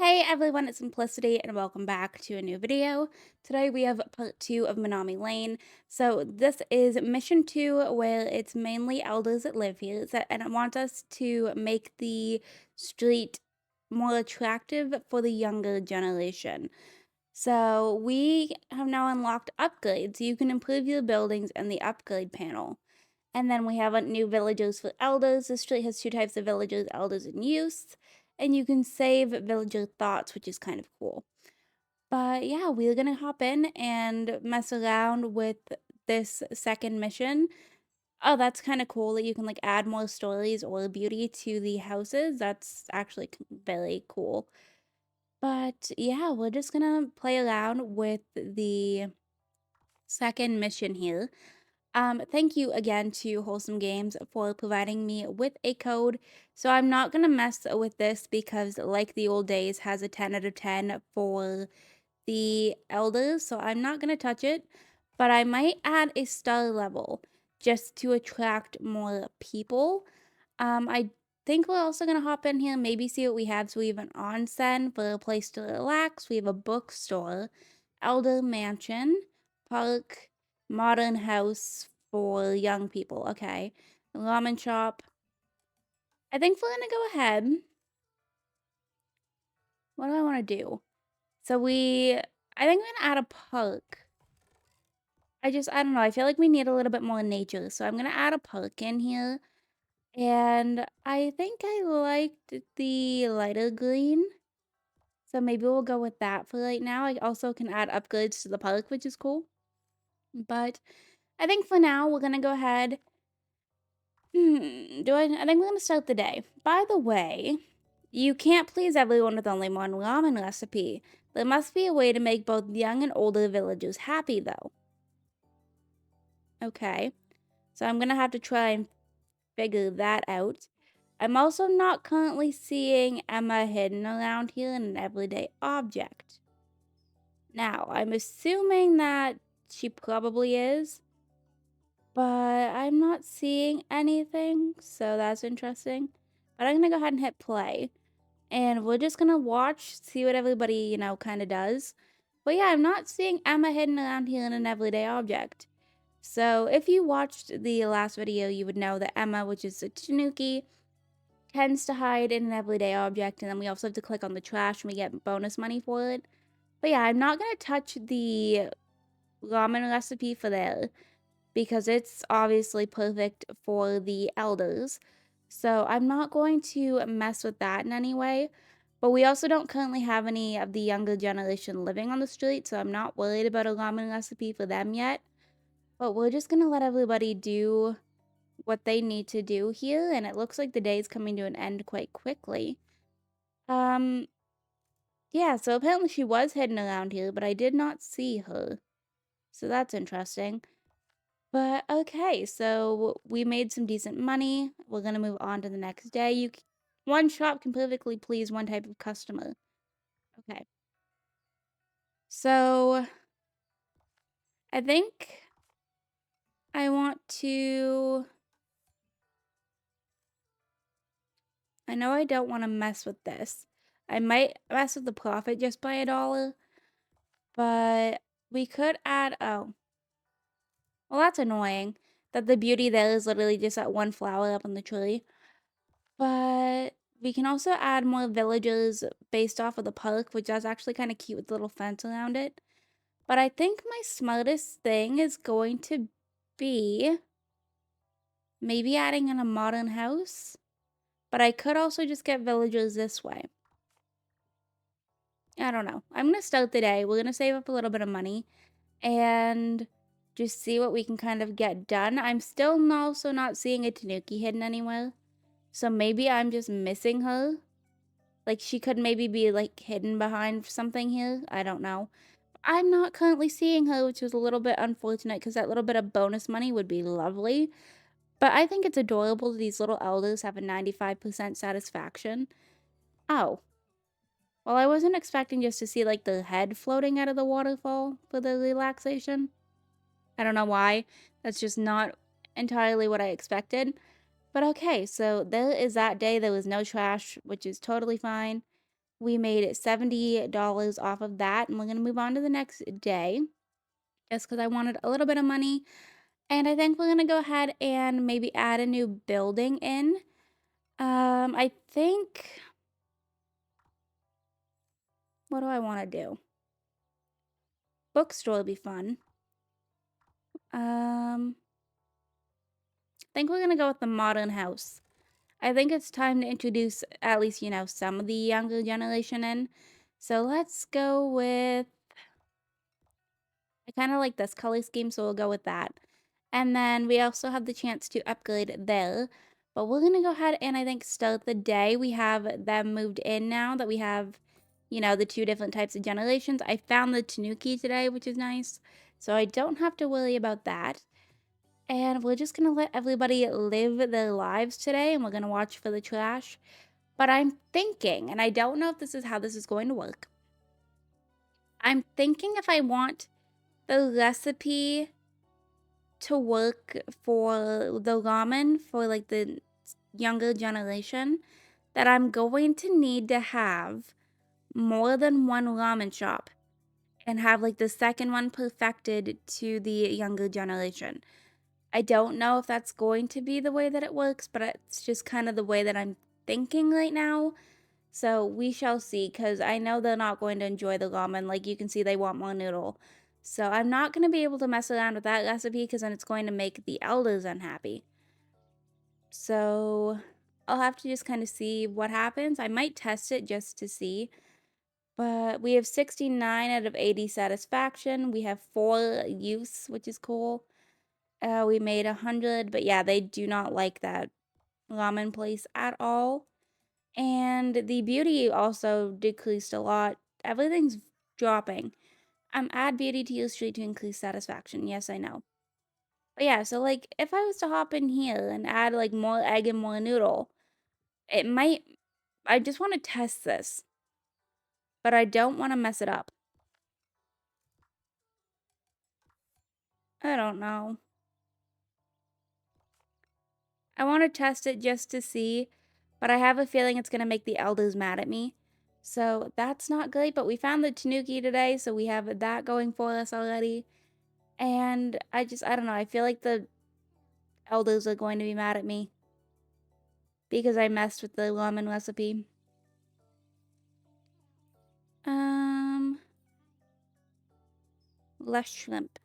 Hey everyone, it's Simplicity and welcome back to a new video. Today we have part 2 of Minami Lane. So this is mission 2 where it's mainly elders that live here and it wants us to make the street more attractive for the younger generation. So we have now unlocked upgrades. You can improve your buildings in the upgrade panel. And then we have a new villagers for elders. This street has two types of villagers, elders and youths. And you can save villager thoughts, which is kind of cool. But yeah, we're gonna hop in and mess around with this second mission. Oh, that's kind of cool that you can like add more stories or beauty to the houses. That's actually very cool. But yeah, we're just gonna play around with the second mission here. Thank you again to Wholesome Games for providing me with a code. So I'm not going to mess with this because like the old days has a 10 out of 10 for the elders. So I'm not going to touch it, but I might add a star level just to attract more people. I think we're also going to hop in here, maybe see what we have. So we have an onsen for a place to relax. We have a bookstore, elder mansion, park, modern house for young people. Okay. Ramen shop. I think we're going to go ahead. What do I want to do? So I think we're going to add a park. I don't know. I feel like we need a little bit more nature. So I'm going to add a park in here. And I think I liked the lighter green. So maybe we'll go with that for right now. I also can add upgrades to the park, which is cool. But I think for now, we're going to go ahead. I think we're going to start the day. By the way, you can't please everyone with only one ramen recipe. There must be a way to make both young and older villagers happy, though. Okay. So I'm going to have to try and figure that out. I'm also not currently seeing Emma hidden around here in an everyday object. Now, I'm assuming that she probably is, but I'm not seeing anything, so that's interesting. But I'm gonna go ahead and hit play, and we're just gonna watch, see what everybody, kind of does. But yeah, I'm not seeing Emma hidden around here in an everyday object. So if you watched the last video, you would know that Emma, which is a tanuki, tends to hide in an everyday object, and then we also have to click on the trash and we get bonus money for it. But yeah, I'm not going to touch the ramen recipe for there because it's obviously perfect for the elders. So I'm not going to mess with that in any way. But we also don't currently have any of the younger generation living on the street, so I'm not worried about a ramen recipe for them yet. But we're just going to let everybody do what they need to do here, and it looks like the day is coming to an end quite quickly. Um, yeah, so apparently she was hidden around here, but I did not see her. So that's interesting. But okay, so we made some decent money. We're gonna move on to the next day. One shop can perfectly please one type of customer. Okay. So I think I want to. I know I don't want to mess with this. I might mess with the profit just by $1, but we could add. Oh, well, that's annoying. That the beauty there is literally just that one flower up on the tree. But we can also add more villages based off of the park, which is actually kind of cute with a little fence around it. But I think my smartest thing is going to be maybe adding in a modern house. But I could also just get villagers this way. I don't know. I'm going to start the day. We're going to save up a little bit of money and just see what we can kind of get done. I'm still also not seeing a tanuki hidden anywhere. So maybe I'm just missing her. Like she could maybe be like hidden behind something here. I don't know. I'm not currently seeing her, which is a little bit unfortunate because that little bit of bonus money would be lovely. But I think it's adorable that these little elders have a 95% satisfaction. Oh. Well, I wasn't expecting just to see like the head floating out of the waterfall for the relaxation. I don't know why. That's just not entirely what I expected. But okay, so there is that day. There was no trash, which is totally fine. We made $70 off of that, and we're gonna move on to the next day just because I wanted a little bit of money. And I think we're gonna go ahead and maybe add a new building in. I think, what do I want to do? Bookstore would be fun. I think we're gonna go with the modern house. I think it's time to introduce at least, some of the younger generation in. So let's go with, I kind of like this color scheme, so we'll go with that. And then we also have the chance to upgrade there. But we're going to go ahead and I think start the day. We have them moved in now that we have, the two different types of generations. I found the Tanuki today, which is nice. So I don't have to worry about that. And we're just going to let everybody live their lives today. And we're going to watch for the trash. But I'm thinking, and I don't know if this is how this is going to work. I'm thinking if I want the recipe to work for the ramen for like the younger generation, that I'm going to need to have more than one ramen shop and have like the second one perfected to the younger generation. I don't know if that's going to be the way that it works, but it's just kind of the way that I'm thinking right now. So we shall see, because I know they're not going to enjoy the ramen. Like you can see, they want more noodle. So I'm not going to be able to mess around with that recipe because then it's going to make the elders unhappy. So I'll have to just kind of see what happens. I might test it just to see. But we have 69 out of 80 satisfaction. We have 4 use, which is cool. We made 100, but yeah, they do not like that ramen place at all. And the beauty also decreased a lot. Everything's dropping. Add beauty to your street to increase satisfaction. Yes, I know. But yeah, so like if I was to hop in here and add like more egg and more noodle, it might, I just want to test this, but I don't want to mess it up. I don't know. I want to test it just to see, but I have a feeling it's going to make the elders mad at me. So that's not great, but we found the Tanuki today, so we have that going for us already. And I don't know, I feel like the elders are going to be mad at me because I messed with the ramen recipe. Um, Less shrimp.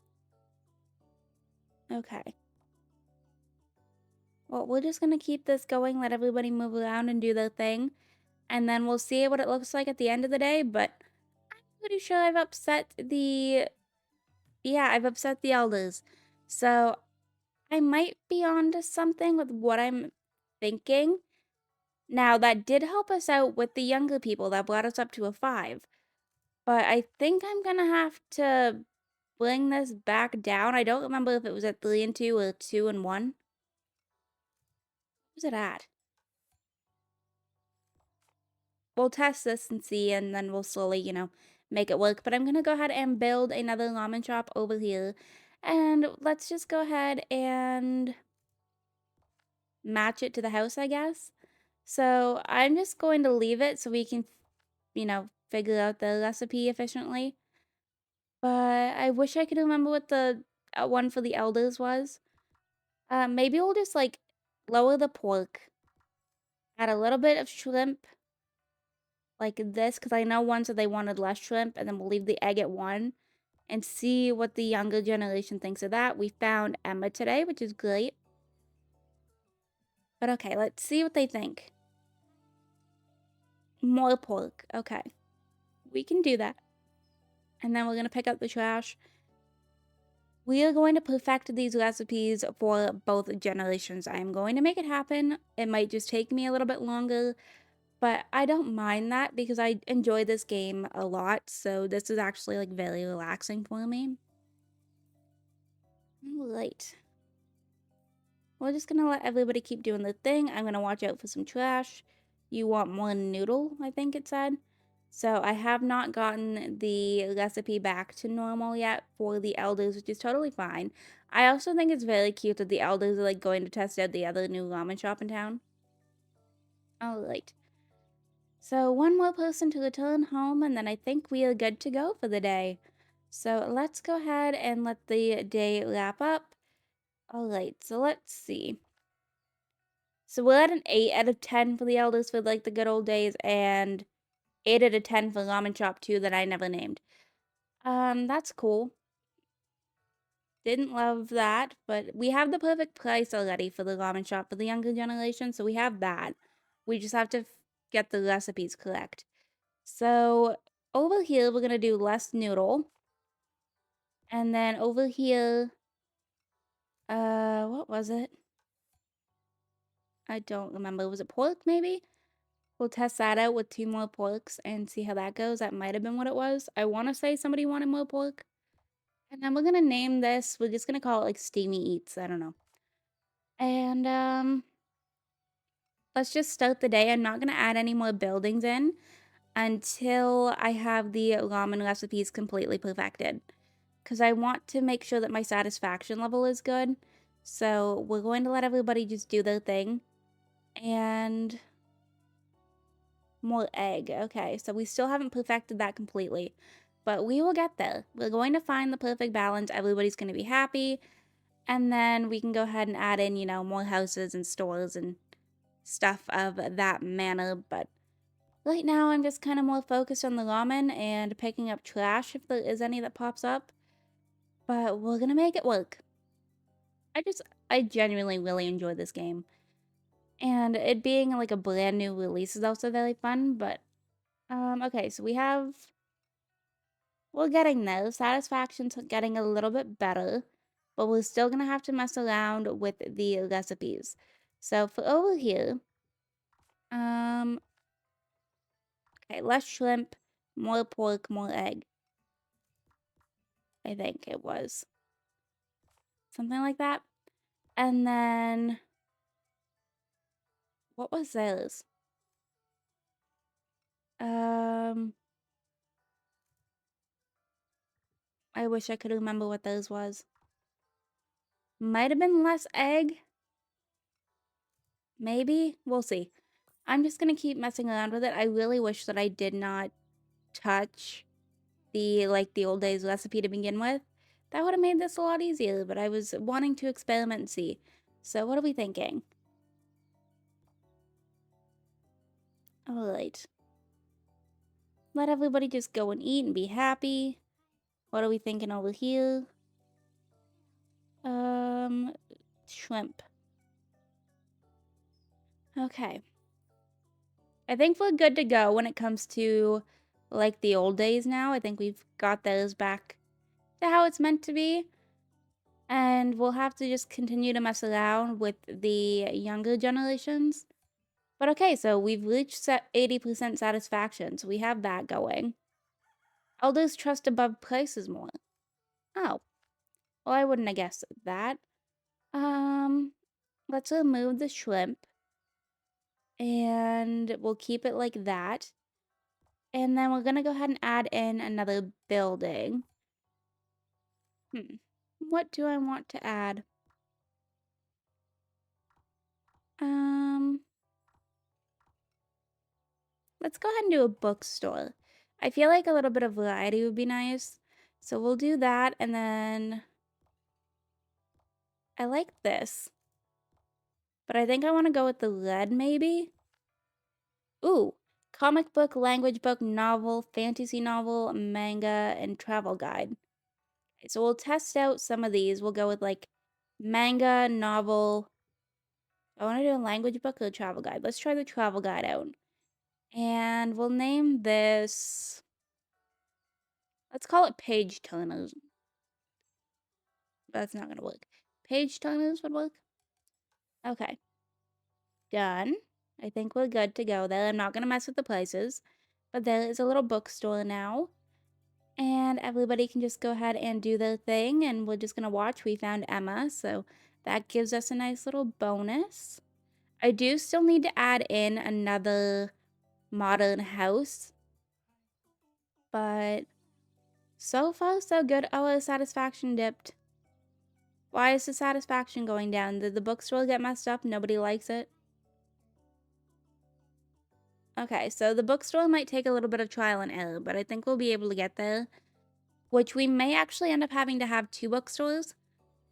Okay. Well, we're just gonna keep this going, let everybody move around and do their thing, and then we'll see what it looks like at the end of the day, but I'm pretty sure I've upset the, yeah, I've upset the elders. So I might be onto something with what I'm thinking. Now, that did help us out with the younger people. That brought us up to a 5. But I think I'm gonna have to bring this back down. I don't remember if it was at 3 and 2 or 2 and 1. What was it at? We'll test this and see, and then we'll slowly, make it work. But I'm gonna go ahead and build another ramen shop over here. And let's just go ahead and match it to the house, I guess. So I'm just going to leave it so we can, figure out the recipe efficiently. But I wish I could remember what the one for the elders was. Maybe we'll just like lower the pork, add a little bit of shrimp like this, because I know one said they wanted less shrimp, and then we'll leave the egg at 1 and see what the younger generation thinks of that. We found Emma today, which is great. But okay, let's see what they think. More pork. Okay. We can do that. And then we're going to pick up the trash. We are going to perfect these recipes for both generations. I am going to make it happen. It might just take me a little bit longer, but I don't mind that because I enjoy this game a lot. So this is actually like very relaxing for me. Right. We're just gonna let everybody keep doing their thing. I'm gonna watch out for some trash. You want one noodle, I think it said. So I have not gotten the recipe back to normal yet for the elders, which is totally fine. I also think it's very cute that the elders are like going to test out the other new ramen shop in town. Alright. So one more person to return home, and then I think we are good to go for the day. So let's go ahead and let the day wrap up. All right, so let's see. So we're at an 8 out of 10 for the elders for like the good old days, and 8 out of 10 for Ramen Shop 2 that I never named. That's cool. Didn't love that, but we have the perfect price already for the ramen shop for the younger generation, so we have that. We just have to get the recipes correct. So over here, we're gonna do less noodle. And then over here, what was it? I don't remember. Was it pork, maybe? We'll test that out with 2 more porks and see how that goes. That might have been what it was. I want to say somebody wanted more pork. And then we're gonna name this, we're just gonna call it like Steamy Eats. I don't know. And, let's just start the day. I'm not gonna add any more buildings in until I have the ramen recipes completely perfected. Because I want to make sure that my satisfaction level is good. So we're going to let everybody just do their thing. And more egg. Okay, so we still haven't perfected that completely. But we will get there. We're going to find the perfect balance. Everybody's going to be happy. And then we can go ahead and add in, more houses and stores and stuff of that manner. But right now, I'm just kind of more focused on the ramen and picking up trash if there is any that pops up. But we're gonna make it work. I genuinely really enjoy this game. And it being like a brand new release is also very fun, but, okay, so we're getting there. Satisfaction's getting a little bit better, but we're still gonna have to mess around with the recipes. So for over here, um, okay, less shrimp, more pork, more egg. I think it was. Something like that. And then, what was those? Um, I wish I could remember what those was. Might have been less egg. Maybe. We'll see. I'm just gonna keep messing around with it. I really wish that I did not touch the old days recipe to begin with. That would have made this a lot easier, but I was wanting to experiment and see. So what are we thinking? Alright. Let everybody just go and eat and be happy. What are we thinking over here? Shrimp. Okay. I think we're good to go when it comes to, like, the old days now. I think we've got those back to how it's meant to be. And we'll have to just continue to mess around with the younger generations. But okay, so we've reached 80% satisfaction, so we have that going. Elders trust above prices more. Oh, well, I wouldn't have guessed that. Um, let's remove the shrimp, and we'll keep it like that. And then we're gonna go ahead and add in another building. What do I want to add? Um, let's go ahead and do a bookstore. I feel like a little bit of variety would be nice. So we'll do that, and then I like this. But I think I want to go with the red, maybe? Ooh, comic book, language book, novel, fantasy novel, manga, and travel guide. Okay, so we'll test out some of these. We'll go with like manga, novel. I want to do a language book or a travel guide. Let's try the travel guide out. And we'll name this, let's call it Page Turners. That's not going to work. Page Turners would work. Okay. Done. I think we're good to go there. I'm not going to mess with the prices. But there is a little bookstore now. And everybody can just go ahead and do their thing. And we're just going to watch. We found Emma. So that gives us a nice little bonus. I do still need to add in another modern house. But so far, so good. Oh, the satisfaction dipped. Why is the satisfaction going down? Did the bookstore get messed up? Nobody likes it? Okay, so the bookstore might take a little bit of trial and error, but I think we'll be able to get there, which we may actually end up having to have two bookstores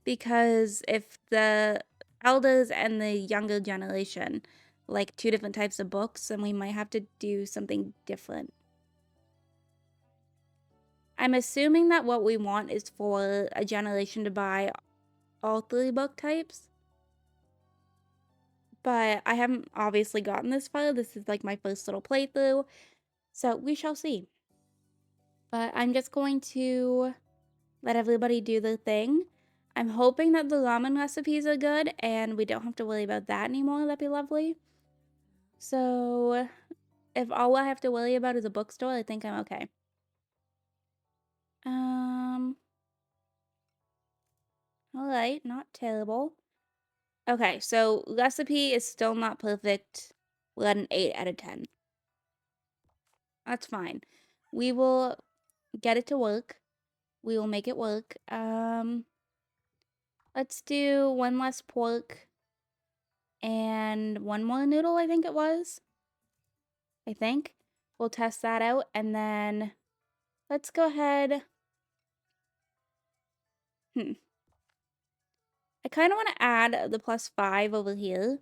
because if the elders and the younger generation like two different types of books, then we might have to do something different. I'm assuming that what we want is for a generation to buy all three book types, but I haven't obviously gotten this far. This is like my first little playthrough, so we shall see. But I'm just going to let everybody do their thing. I'm hoping that the ramen recipes are good and we don't have to worry about that anymore. That'd be lovely. So, if all I have to worry about is a bookstore, I think I'm okay. Um, alright, not terrible. Okay, so recipe is still not perfect. We're at an 8 out of 10. That's fine. We will get it to work. We will make it work. Let's do one less pork and one more noodle, I think it was. I think. We'll test that out and then let's go ahead. I kind of want to add the +5 over here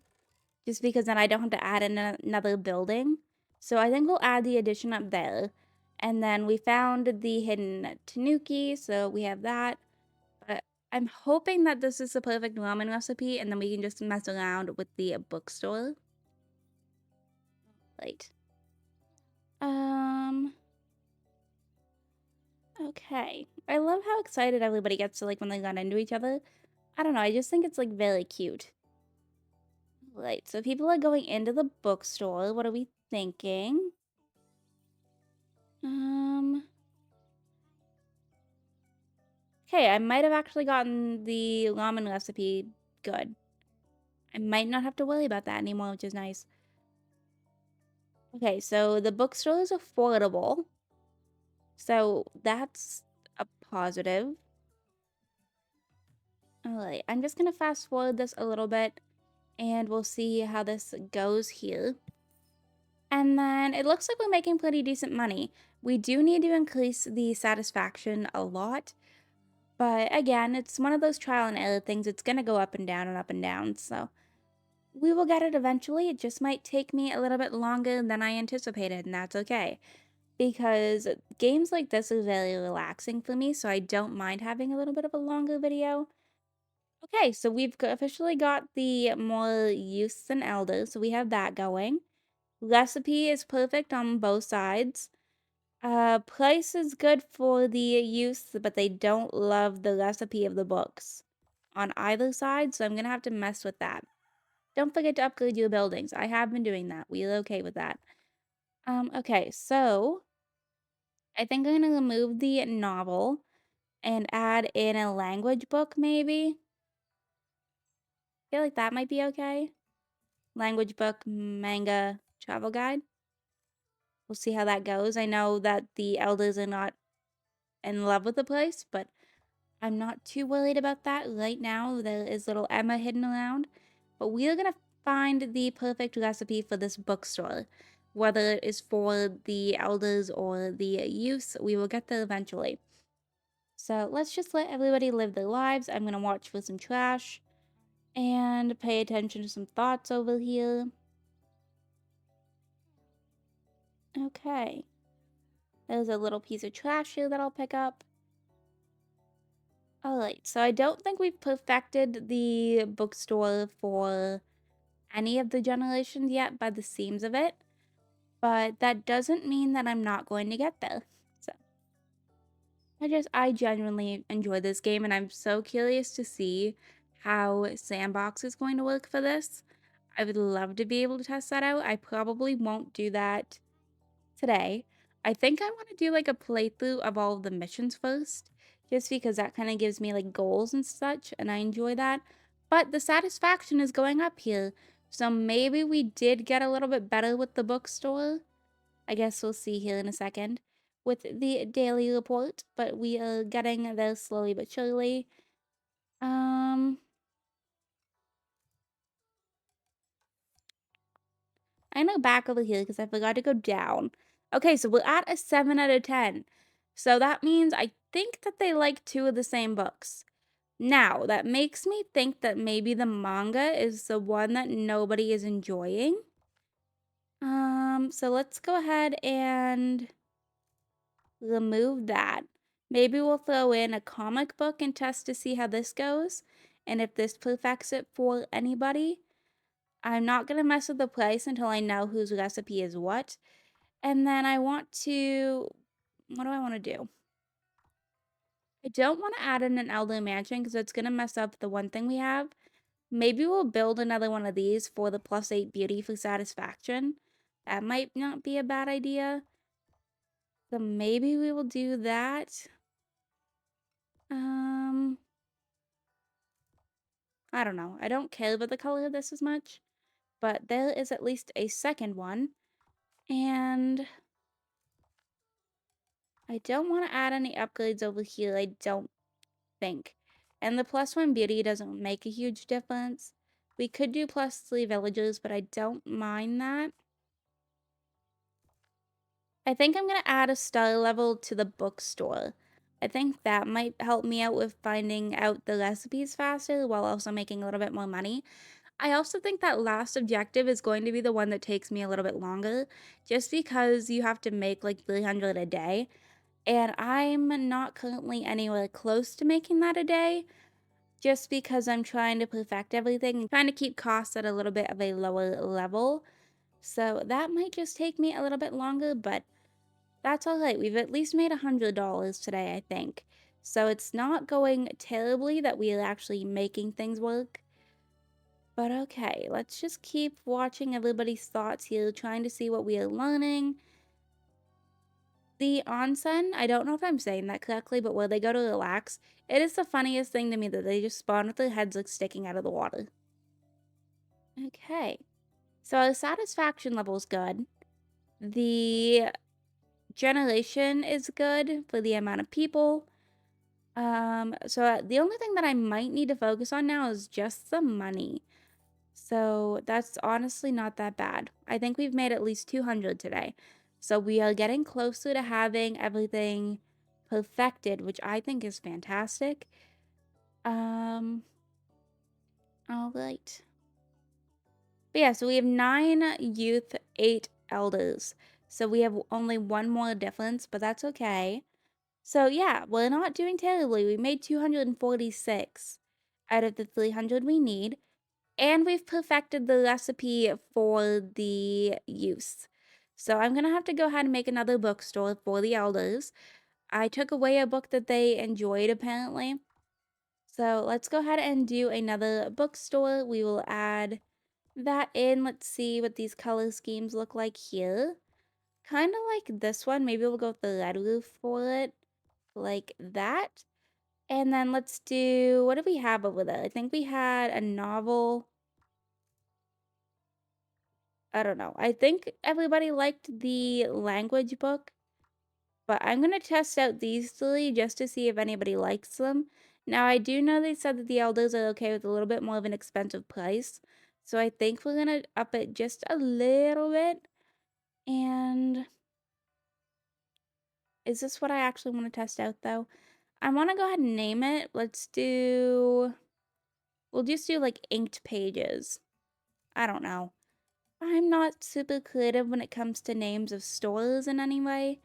just because then I don't have to add in another building. So I think we'll add the addition up there. And then we found the hidden tanuki, so we have that. But I'm hoping that this is the perfect ramen recipe and then we can just mess around with the bookstore. Right. Um, okay. I love how excited everybody gets to like when they run into each other. I don't know, I just think it's like very cute. Right, so people are going into the bookstore. What are we thinking? Um, okay, I might have actually gotten the ramen recipe good. I might not have to worry about that anymore, which is nice. Okay, so the bookstore is affordable. So that's a positive. Alright, I'm just gonna fast forward this a little bit and we'll see how this goes here. And then it looks like we're making pretty decent money. We do need to increase the satisfaction a lot. But again, it's one of those trial and error things. It's going to go up and down and up and down. So we will get it eventually. It just might take me a little bit longer than I anticipated, and that's okay. Because games like this are very relaxing for me, so I don't mind having a little bit of a longer video. Okay, so we've officially got the more youths than elders, so we have that going. Recipe is perfect on both sides. Price is good for the youth, but they don't love the recipe of the books on either side, so I'm gonna have to mess with that. Don't forget to upgrade your buildings. I have been doing that. We're okay with that. Okay, so I think I'm gonna remove the novel and add in a language book, maybe. I feel like that might be okay. Language book, manga, travel guide. We'll see how that goes. I know that the elders are not in love with the place, but I'm not too worried about that right now. There is little Emma hidden around. But we are going to find the perfect recipe for this bookstore. Whether it is for the elders or the youth, we will get there eventually. So let's just let everybody live their lives. I'm going to watch for some trash and pay attention to some thoughts over here. Okay. There's a little piece of trash here that I'll pick up. Alright, so I don't think we've perfected the bookstore for any of the generations yet by the seams of it, but that doesn't mean that I'm not going to get there. So I genuinely enjoy this game and I'm so curious to see how Sandbox is going to work for this. I would love to be able to test that out. I probably won't do that today. I think I want to do like a playthrough of all of the missions first, just because that kind of gives me like goals and such, and I enjoy that. But the satisfaction is going up here, so maybe we did get a little bit better with the bookstore. I guess we'll see here in a second with the daily report, but we are getting there slowly but surely. I'm I'm gonna go back over here because I forgot to go down. Okay, so we're at a 7 out of 10. So that means I think that they like two of the same books. Now, that makes me think that maybe the manga is the one that nobody is enjoying. So let's go ahead and remove that. Maybe we'll throw in a comic book and test to see how this goes, and if this perfects it for anybody. I'm not gonna mess with the price until I know whose recipe is what. And then I want to, what do I want to do? I don't want to add in an elder mansion because it's gonna mess up the one thing we have. Maybe we'll build another one of these for the +8 beauty for satisfaction. That might not be a bad idea. So maybe we will do that. Um, I don't know. I don't care about the color of this as much, but there is at least a second one. And I don't want to add any upgrades over here, I don't think. And the +1 beauty doesn't make a huge difference. We could do +3 villagers, but I don't mind that. I think I'm going to add a star level to the bookstore. I think that might help me out with finding out the recipes faster while also making a little bit more money. I also think that last objective is going to be the one that takes me a little bit longer, just because you have to make like 300 a day, and I'm not currently anywhere close to making that a day, just because I'm trying to perfect everything and trying to keep costs at a little bit of a lower level. So that might just take me a little bit longer, but that's all right. We've at least made $100 today, I think. So it's not going terribly that we are actually making things work. But okay, let's just keep watching everybody's thoughts here, trying to see what we are learning. The onsen, I don't know if I'm saying that correctly, but where they go to relax, it is the funniest thing to me that they just spawn with their heads like sticking out of the water. Okay, so our satisfaction level is good. The generation is good for the amount of people. So the only thing that I might need to focus on now is just the money. So that's honestly not that bad. I think we've made at least 200 today. So we are getting closer to having everything perfected, which I think is fantastic. Um, all right. But yeah, so we have 9 youth, 8 elders. So we have only one more difference, but that's okay. So yeah, we're not doing terribly. We made 246 out of the 300 we need. And we've perfected the recipe for the use. So I'm going to have to go ahead and make another bookstore for the elders. I took away a book that they enjoyed apparently. So let's go ahead and do another bookstore. We will add that in. Let's see what these color schemes look like here. Kind of like this one. Maybe we'll go with the red roof for it. Like that. And then let's do, what do we have over there? I think we had a novel. I don't know. I think everybody liked the language book, but I'm going to test out these 3 just to see if anybody likes them. Now, I do know they said that the elders are okay with a little bit more of an expensive price, so I think we're going to up it just a little bit. And is this what I actually want to test out, though? I want to go ahead and name it. We'll just do like inked pages. I don't know. I'm not super creative when it comes to names of stores in any way.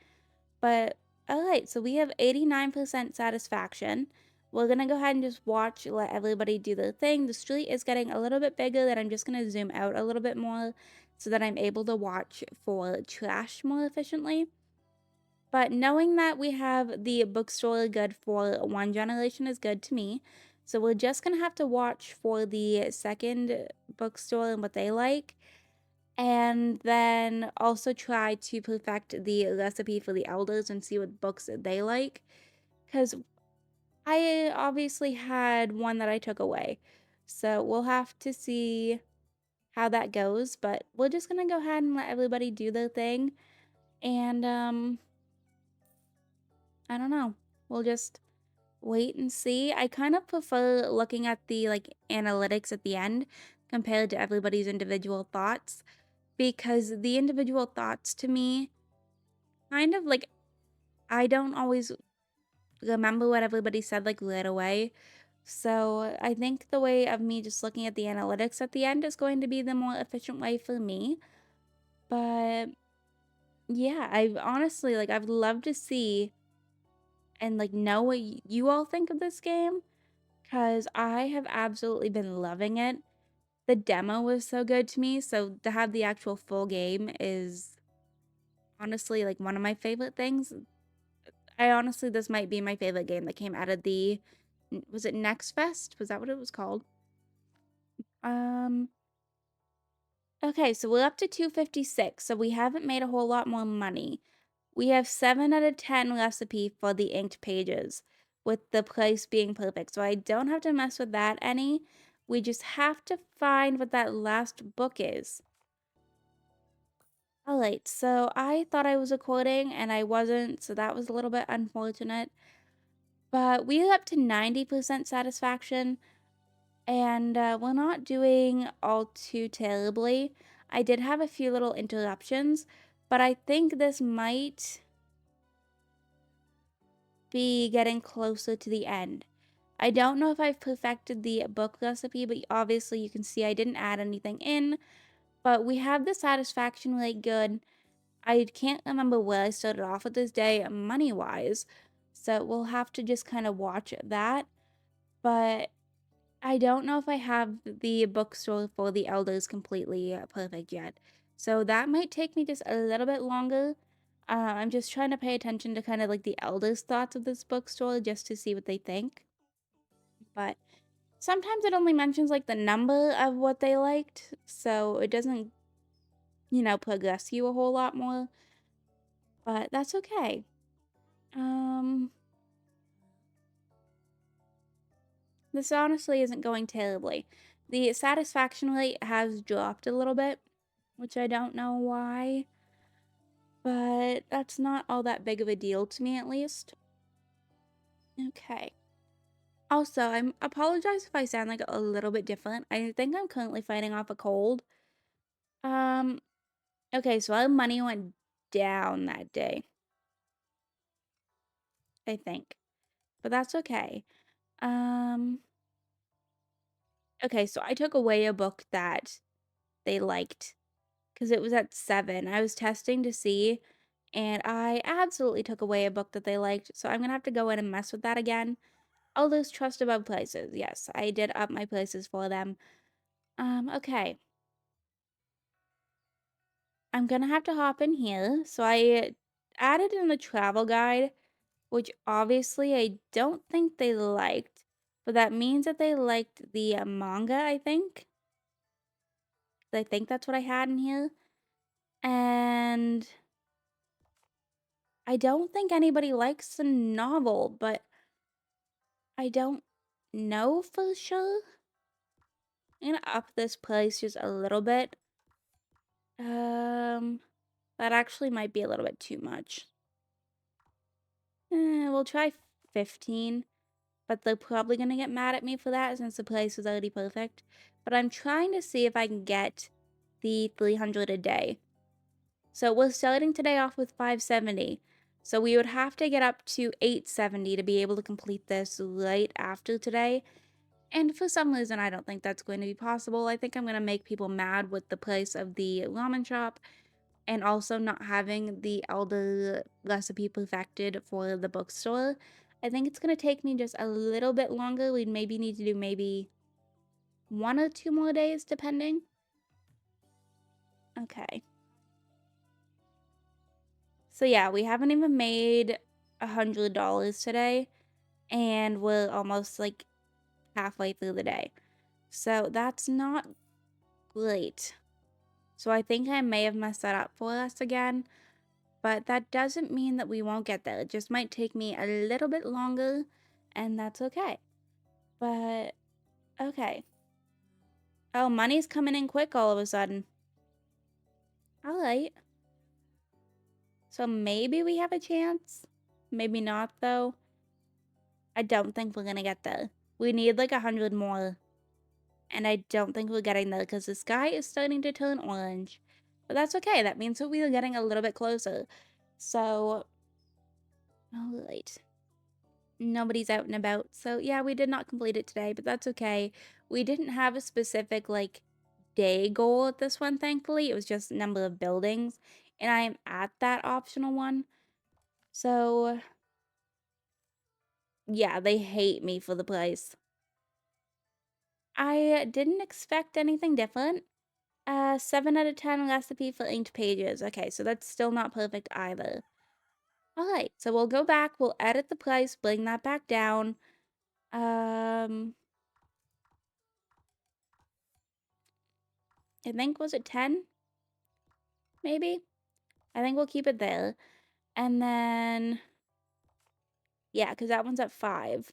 But alright, so we have 89% satisfaction. We're gonna go ahead and just watch, let everybody do their thing. The street is getting a little bit bigger, and I'm just gonna zoom out a little bit more so that I'm able to watch for trash more efficiently. But knowing that we have the bookstore good for one generation is good to me. So we're just gonna have to watch for the second bookstore and what they like, and then also try to perfect the recipe for the elders and see what books that they like. Because I obviously had one that I took away. So we'll have to see how that goes. But we're just going to go ahead and let everybody do their thing. And, I don't know. We'll just wait and see. I kind of prefer looking at the, like, analytics at the end compared to everybody's individual thoughts. because the individual thoughts to me kind of like I don't always remember what everybody said like right away. So I think the way of me just looking at the analytics at the end is going to be the more efficient way for me. But yeah, I honestly like I've loved to see and like know what you all think of this game because I have absolutely been loving it. The demo was so good to me, so to have the actual full game is honestly like one of my favorite things. I honestly this might be my favorite game that came out of the was it Next Fest? Was that what it was called? Um okay, so we're up to 256, so we haven't made a whole lot more money. We have 7 out of 10 recipe for the inked pages, with the price being perfect, so I don't have to mess with that any. We just have to find what that last book is. Alright, so I thought I was recording and I wasn't, so that was a little bit unfortunate. But we're up to 90% satisfaction, and we're not doing all too terribly. I did have a few little interruptions, but I think this might be getting closer to the end. I don't know if I've perfected the book recipe, but obviously you can see I didn't add anything in. But we have the satisfaction rate good. I can't remember where I started off with this day money-wise, so we'll have to just kind of watch that. But I don't know if I have the bookstore for the elders completely perfect yet. So that might take me just a little bit longer. I'm just trying to pay attention to kind of like the elders' thoughts of this bookstore just to see what they think. But sometimes it only mentions like the number of what they liked, so it doesn't, progress you a whole lot more. But that's okay. Um, this honestly isn't going terribly. The satisfaction rate has dropped a little bit, which I don't know why, but that's not all that big of a deal to me at least. Okay. Also, I apologize if I sound like a little bit different. I think I'm currently fighting off a cold. Um, okay, so our money went down that day, I think. But that's okay. Um, okay, so I took away a book that they liked because it was at 7. I was testing to see, and I absolutely took away a book that they liked, so I'm gonna have to go in and mess with that again. All those trust above places. Yes, I did up my places for them. Okay. I'm gonna have to hop in here. So I added in the travel guide, which obviously I don't think they liked, but that means that they liked the manga, I think. I think that's what I had in here. And I don't think anybody likes the novel, but I don't know for sure. I'm gonna up this price just a little bit. Um, that actually might be a little bit too much. We'll try 15, but they're probably gonna get mad at me for that since the price is already perfect. But I'm trying to see if I can get the 300 a day. So we're starting today off with 570. So we would have to get up to 870 to be able to complete this right after today. And for some reason, I don't think that's going to be possible. I think I'm going to make people mad with the price of the ramen shop and also not having the elder recipe perfected for the bookstore. I think it's going to take me just a little bit longer. We'd maybe need to do maybe 1 or 2 more days, depending. Okay. So yeah, we haven't even made $100 today, and we're almost like halfway through the day. So that's not great. So I think I may have messed that up for us again, but that doesn't mean that we won't get there. It just might take me a little bit longer, and that's okay. But okay. Oh, money's coming in quick all of a sudden. All right. So maybe we have a chance. Maybe not though. I don't think we're gonna get there. We need like 100 more. And I don't think we're getting there because the sky is starting to turn orange. But that's okay. That means that we are getting a little bit closer. So, all right. Nobody's out and about. So, yeah, we did not complete it today, but that's okay. We didn't have a specific, like, day goal at this one, thankfully. It was just number of buildings, and I am at that optional one. So, yeah, they hate me for the price. I didn't expect anything different. 7 out of 10 recipe for inked pages. Okay, so that's still not perfect either. All right, so we'll go back, we'll edit the price, bring that back down. I think, was it 10? Maybe? I think we'll keep it there. And then, yeah, because that one's at 5.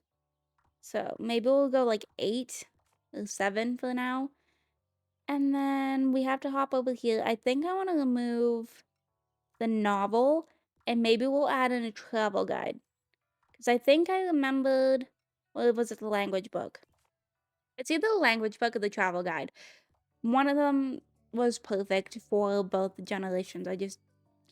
So maybe we'll go like 8 or 7 for now. And then we have to hop over here. I think I want to remove the novel, and maybe we'll add in a travel guide. Because I think I remembered, well, was it the language book? It's either the language book or the travel guide. One of them was perfect for both generations. I just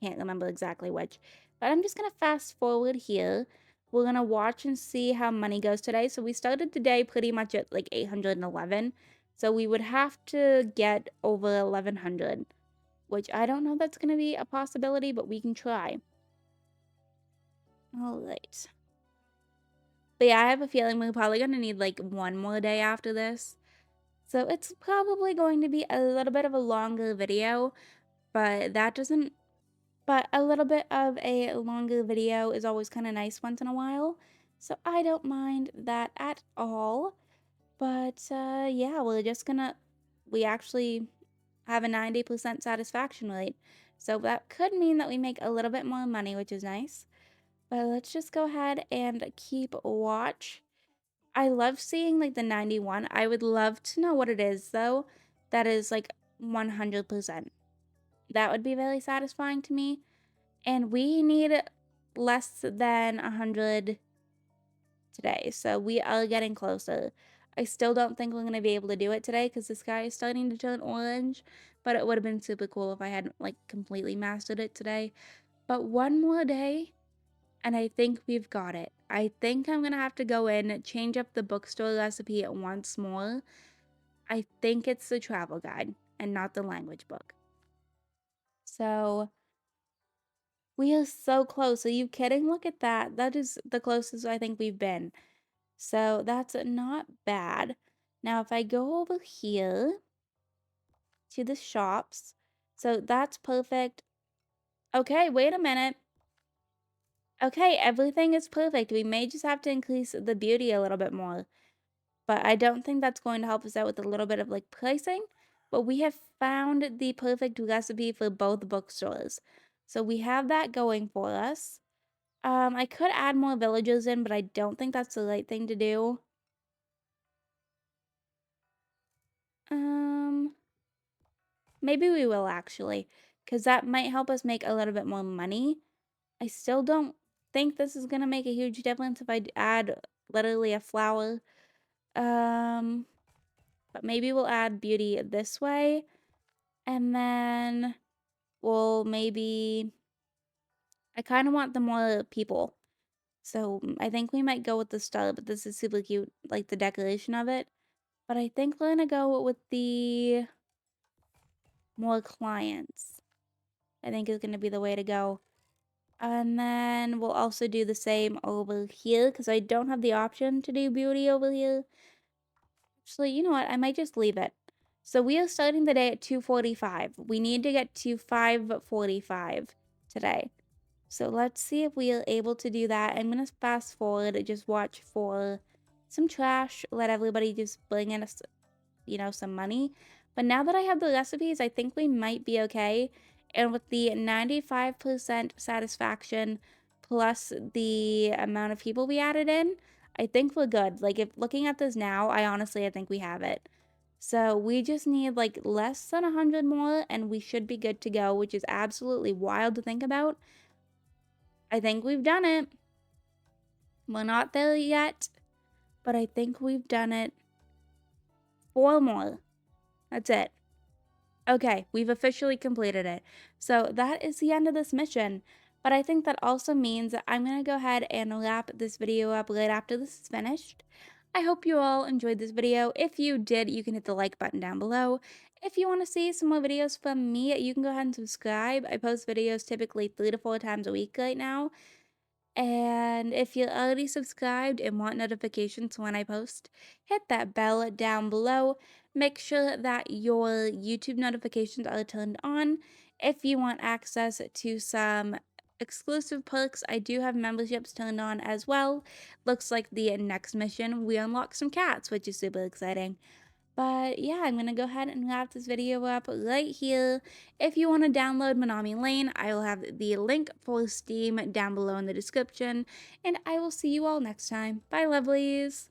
can't remember exactly which. But I'm just going to fast forward here. We're going to watch and see how money goes today. So we started today pretty much at like 811. So we would have to get over 1100, which I don't know if that's going to be a possibility, but we can try. All right. But yeah, I have a feeling we're probably going to need like one more day after this. So it's probably going to be a little bit of a longer video, but that doesn't, but a little bit of a longer video is always kind of nice once in a while. So I don't mind that at all. But yeah, we actually have a 90% satisfaction rate. So that could mean that we make a little bit more money, which is nice. But let's just go ahead and keep watch. I love seeing like the 91. I would love to know what it is though. That is like 100%. That would be very satisfying to me. And we need less than 100 today. So we are getting closer. I still don't think we're going to be able to do it today because the sky is starting to turn orange. But it would have been super cool if I hadn't like completely mastered it today. But one more day and I think we've got it. I think I'm going to have to go in, change up the bookstore recipe once more. I think it's the travel guide and not the language book. So we are so close. Are you kidding? Look at that. That is the closest I think we've been. So that's not bad. Now, if I go over here to the shops, so that's perfect. Okay, wait a minute. Okay, everything is perfect. We may just have to increase the beauty a little bit more. But I don't think that's going to help us out with a little bit of like pricing. But we have found the perfect recipe for both bookstores. So we have that going for us. I could add more villagers in, but I don't think that's the right thing to do. Um, Maybe we will actually, because that might help us make a little bit more money. I still don't think this is gonna make a huge difference if I add literally a flower. Um, but maybe we'll add beauty this way, and then we'll maybe. I kind of want the more people. So I think we might go with the star, but this is super cute, like the decoration of it. But I think we're gonna go with the more clients. I think is gonna be the way to go. And then we'll also do the same over here because I don't have the option to do beauty over here. Actually, you know what? I might just leave it. So we are starting the day at 2:45. We need to get to 5:45 today. So let's see if we are able to do that. I'm going to fast forward and just watch for some trash. Let everybody just bring in, some money. But now that I have the recipes, I think we might be okay. And with the 95% satisfaction plus the amount of people we added in, I think we're good. Like, if looking at this now, I think we have it. So we just need like less than 100 more and we should be good to go, which is absolutely wild to think about. I think we've done it. We're not there yet, but I think we've done it. 4 more. That's it. Okay, we've officially completed it. So that is the end of this mission. But I think that also means that I'm going to go ahead and wrap this video up right after this is finished. I hope you all enjoyed this video. If you did, you can hit the like button down below. If you want to see some more videos from me, you can go ahead and subscribe. I post videos typically 3 to 4 times a week right now. And if you're already subscribed and want notifications when I post, hit that bell down below. Make sure that your YouTube notifications are turned on. If you want access to some exclusive perks, I do have memberships turned on as well. Looks like the next mission, we unlock some cats, which is super exciting. But yeah, I'm going to go ahead and wrap this video up right here. If you want to download Minami Lane, I will have the link for Steam down below in the description. And I will see you all next time. Bye, lovelies!